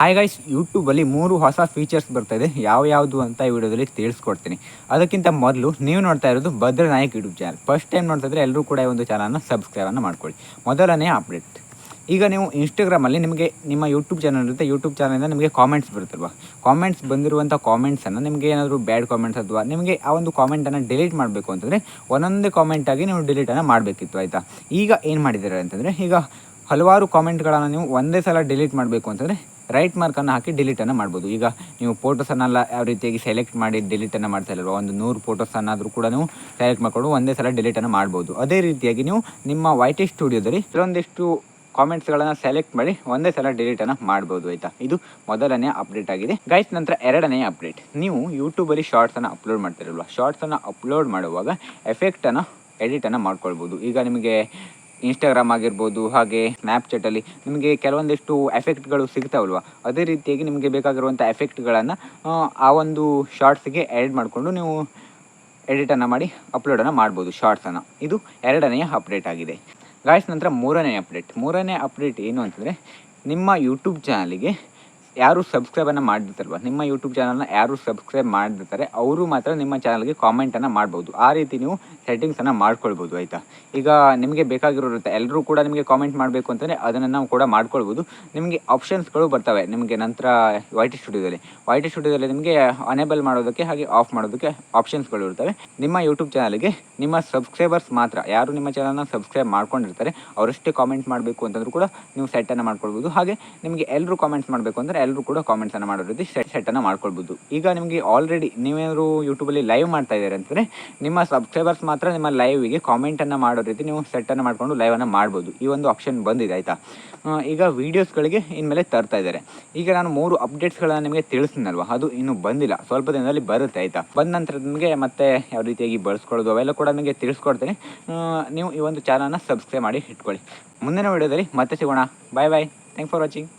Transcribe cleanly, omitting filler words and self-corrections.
Hi guys, ಯೂಟ್ಯೂಬಲ್ಲಿ 3 ಹೊಸ features ಬರ್ತಾಯಿದೆ. ಯಾವುದು ಅಂತ ಈ ವಿಡಿಯೋದಲ್ಲಿ ತಿಳಿಸ್ಕೊಡ್ತೀನಿ. ಅದಕ್ಕಿಂತ ಮೊದಲು ನೀವು ನೋಡ್ತಾ ಇರೋದು Bhadra Nayak YouTube channel. First time ನೋಡ್ತಾ ಇದ್ದರೆ ಎಲ್ಲರೂ ಕೂಡ ಈ ಒಂದು ಚಾನಲ್ನ ಸಬ್ಸ್ಕ್ರೈಬನ್ನು ಮಾಡ್ಕೊಳ್ಳಿ. ಮೊದಲನೇ ಅಪ್ಡೇಟ್, ಈಗ ನೀವು ಇನ್ಸ್ಟಾಗ್ರಾಮಲ್ಲಿ ನಿಮಗೆ ನಿಮ್ಮ ಯೂಟ್ಯೂಬ್ ಚಾನಲ್ ಇರುತ್ತೆ. ಯೂಟ್ಯೂಬ್ ಚಾನಲಿಂದ ನಿಮಗೆ ಕಾಮೆಂಟ್ಸ್ ಬರುತ್ತಲ್ವ, ಕಾಮೆಂಟ್ಸ್ ಬಂದಿರುವಂಥ ಕಾಮೆಂಟ್ಸನ್ನು ನಿಮಗೆ ಏನಾದರೂ ಬ್ಯಾಡ್ ಕಾಮೆಂಟ್ಸ್ ಅಥವಾ ನಿಮಗೆ ಆ ಒಂದು ಕಾಮೆಂಟನ್ನು ಡಿಲೀಟ್ ಮಾಡಬೇಕು ಅಂತಂದರೆ ಒಂದೊಂದೇ ಕಾಮೆಂಟಾಗಿ ನೀವು ಡಿಲೀಟನ್ನು ಮಾಡಬೇಕಿತ್ತು, ಆಯಿತಾ. ಈಗ ಏನು ಮಾಡಿದ್ದಾರೆ ಅಂತಂದರೆ, ಈಗ ಹಲವಾರು ಕಾಮೆಂಟ್ಗಳನ್ನು ನೀವು ಒಂದೇ ಸಲ ಡಿಲೀಟ್ ಮಾಡಬೇಕು ಅಂತಂದರೆ ರೈಟ್ ಮಾರ್ಕನ್ನು ಹಾಕಿ ಡಿಲೀಟನ್ನು ಮಾಡ್ಬೋದು. ಈಗ ನೀವು ಫೋಟೋಸನ್ನೆಲ್ಲ ಯಾವ ರೀತಿಯಾಗಿ ಸೆಲೆಕ್ಟ್ ಮಾಡಿ ಡಿಲೀಟನ್ನು ಮಾಡ್ತಾ ಇಲ್ಲಲ್ವ, ಒಂದು 100 ಫೋಟೋಸನ್ನಾದರೂ ಕೂಡ ನೀವು ಸೆಲೆಕ್ಟ್ ಮಾಡಿಕೊಂಡು ಒಂದೇ ಸಲ ಡಿಲೀಟನ್ನು ಮಾಡ್ಬೋದು. ಅದೇ ರೀತಿಯಾಗಿ ನೀವು ನಿಮ್ಮ YT ಸ್ಟುಡಿಯೋದಲ್ಲಿ ಕೆಲವೊಂದಿಷ್ಟು ಕಾಮೆಂಟ್ಸ್ಗಳನ್ನು ಸೆಲೆಕ್ಟ್ ಮಾಡಿ ಒಂದೇ ಸಲ ಡಿಲೀಟನ್ನು ಮಾಡ್ಬೋದು, ಆಯಿತಾ. ಇದು ಮೊದಲನೇ ಅಪ್ಡೇಟ್ ಆಗಿದೆ ಗೈಸ್. ನಂತರ ಎರಡನೇ ಅಪ್ಡೇಟ್, ನೀವು ಯೂಟ್ಯೂಬಲ್ಲಿ ಶಾರ್ಟ್ಸನ್ನು ಅಪ್ಲೋಡ್ ಮಾಡ್ತಿರಲ್ವ, ಶಾರ್ಟ್ಸನ್ನು ಅಪ್ಲೋಡ್ ಮಾಡುವಾಗ ಎಫೆಕ್ಟನ್ನು ಎಡಿಟನ್ನು ಮಾಡ್ಕೊಳ್ಬೋದು. ಈಗ ನಿಮಗೆ ಇನ್ಸ್ಟಾಗ್ರಾಮ್ ಆಗಿರ್ಬೋದು, ಹಾಗೆ ಸ್ನ್ಯಾಪ್ಚಾಟಲ್ಲಿ ನಿಮಗೆ ಕೆಲವೊಂದಿಷ್ಟು ಎಫೆಕ್ಟ್ಗಳು ಸಿಗ್ತಾವಲ್ವ, ಅದೇ ರೀತಿಯಾಗಿ ನಿಮಗೆ ಬೇಕಾಗಿರುವಂಥ ಎಫೆಕ್ಟ್ಗಳನ್ನು ಆ ಒಂದು ಶಾರ್ಟ್ಸಿಗೆ ಆ್ಯಡ್ ಮಾಡಿಕೊಂಡು ನೀವು ಎಡಿಟನ್ನು ಮಾಡಿ ಅಪ್ಲೋಡನ್ನು ಮಾಡ್ಬೋದು ಶಾರ್ಟ್ಸನ್ನು. ಇದು ಎರಡನೆಯ ಅಪ್ಡೇಟ್ ಆಗಿದೆ ಗಾಯ್ಸ್. ನಂತರ ಮೂರನೇ ಅಪ್ಡೇಟ್ ಏನು ಅಂತಂದರೆ, ನಿಮ್ಮ ಯೂಟ್ಯೂಬ್ ಚಾನಲಿಗೆ ಯಾರು ಸಬ್ಸ್ಕ್ರೈಬನ್ನು ಮಾಡಿರ್ತಾರಲ್ವ, ನಿಮ್ಮ ಯೂಟ್ಯೂಬ್ ಚಾನಲ್ನ ಯಾರು ಸಬ್ಸ್ಕ್ರೈಬ್ ಮಾಡಿರ್ತಾರೆ ಅವರು ಮಾತ್ರ ನಿಮ್ಮ ಚಾನಲ್ಗೆ ಕಾಮೆಂಟನ್ನು ಮಾಡ್ಬೋದು. ಆ ರೀತಿ ನೀವು ಸೆಟ್ಟಿಂಗ್ಸನ್ನು ಮಾಡ್ಕೊಳ್ಬೋದು, ಆಯಿತಾ. ಈಗ ನಿಮಗೆ ಬೇಕಾಗಿರುತ್ತೆ, ಎಲ್ಲರೂ ಕೂಡ ನಿಮಗೆ ಕಾಮೆಂಟ್ ಮಾಡಬೇಕು ಅಂತಂದರೆ ಅದನ್ನು ನಾವು ಕೂಡ ಮಾಡ್ಕೊಳ್ಬೋದು. ನಿಮಗೆ ಆಪ್ಷನ್ಸ್ಗಳು ಬರ್ತವೆ ನಿಮಗೆ ನಂತರ YT ಸ್ಟುಡಿಯೋದಲ್ಲಿ ನಿಮಗೆ ಅನೇಬಲ್ ಮಾಡೋದಕ್ಕೆ ಹಾಗೆ ಆಫ್ ಮಾಡೋದಕ್ಕೆ ಆಪ್ಷನ್ಸ್ಗಳು ಇರ್ತವೆ. ನಿಮ್ಮ ಯೂಟ್ಯೂಬ್ ಚಾನಲ್ಗೆ ನಿಮ್ಮ ಸಬ್ಸ್ಕ್ರೈಬರ್ಸ್ ಮಾತ್ರ, ಯಾರು ನಿಮ್ಮ ಚಾನಲ್ನ ಸಬ್ಸ್ಕ್ರೈಬ್ ಮಾಡ್ಕೊಂಡಿರ್ತಾರೆ ಅವರಷ್ಟೇ ಕಾಮೆಂಟ್ ಮಾಡಬೇಕು ಅಂತಂದ್ರೂ ಕೂಡ ನೀವು ಸೆಟ್ಟನ್ನು ಮಾಡ್ಕೊಳ್ಬೋದು. ಹಾಗೆ ನಿಮಗೆ ಎಲ್ಲರೂ ಕಾಮೆಂಟ್ಸ್ ಮಾಡಬೇಕು ಅಂದರೆ ಎಲ್ಲರೂ ಕೂಡ ಕಾಮೆಂಟ್ಸನ್ನು ಮಾಡೋ ರೀತಿ ಸೆಟ್ಟನ್ನು ಮಾಡ್ಕೊಳ್ಬೋದು. ಈಗ ನಿಮಗೆ ಆಲ್ರೆಡಿ ನೀವೇನಾದ್ರು ಯೂಟ್ಯೂಬಲ್ಲಿ ಲೈವ್ ಮಾಡ್ತಾ ಇದ್ದಾರೆ ಅಂತಂದರೆ ನಿಮ್ಮ ಸಬ್ಸ್ಕ್ರೈಬರ್ಸ್ ಮಾತ್ರ ನಿಮ್ಮ ಲೈವಿಗೆ ಕಾಮೆಂಟನ್ನು ಮಾಡೋ ರೀತಿ ನೀವು ಸೆಟ್ಟನ್ನು ಮಾಡಿಕೊಂಡು ಲೈವನ್ನು ಮಾಡ್ಬೋದು. ಈ ಒಂದು ಆಪ್ಷನ್ ಬಂದಿದೆ, ಆಯಿತಾ. ಈಗ ವೀಡಿಯೋಸ್ಗಳಿಗೆ ಇನ್ಮೇಲೆ ತರ್ತಾ ಇದ್ದಾರೆ. ಈಗ ನಾನು 3 ಅಪ್ಡೇಟ್ಸ್ಗಳನ್ನು ನಿಮಗೆ ತಿಳಿಸ್ತೀನಲ್ವ, ಅದು ಇನ್ನೂ ಬಂದಿಲ್ಲ, ಸ್ವಲ್ಪ ದಿನದಲ್ಲಿ ಬರುತ್ತೆ, ಆಯಿತಾ. ಬಂದ ನಂತರ ನಿಮಗೆ ಮತ್ತೆ ಯಾವ ರೀತಿಯಾಗಿ ಬಳಸ್ಕೊಳ್ಳೋದು ಅವೆಲ್ಲ ಕೂಡ ನಿಮಗೆ ತಿಳಿಸ್ಕೊಡ್ತೀನಿ. ನೀವು ಈ ಒಂದು ಚಾನಲ್ನ ಸಬ್ಸ್ಕ್ರೈಬ್ ಮಾಡಿ ಇಟ್ಕೊಳ್ಳಿ. ಮುಂದಿನ ವೀಡಿಯೋದಲ್ಲಿ ಮತ್ತೆ ಸಿಗೋಣ. ಬಾಯ್. Thanks for watching.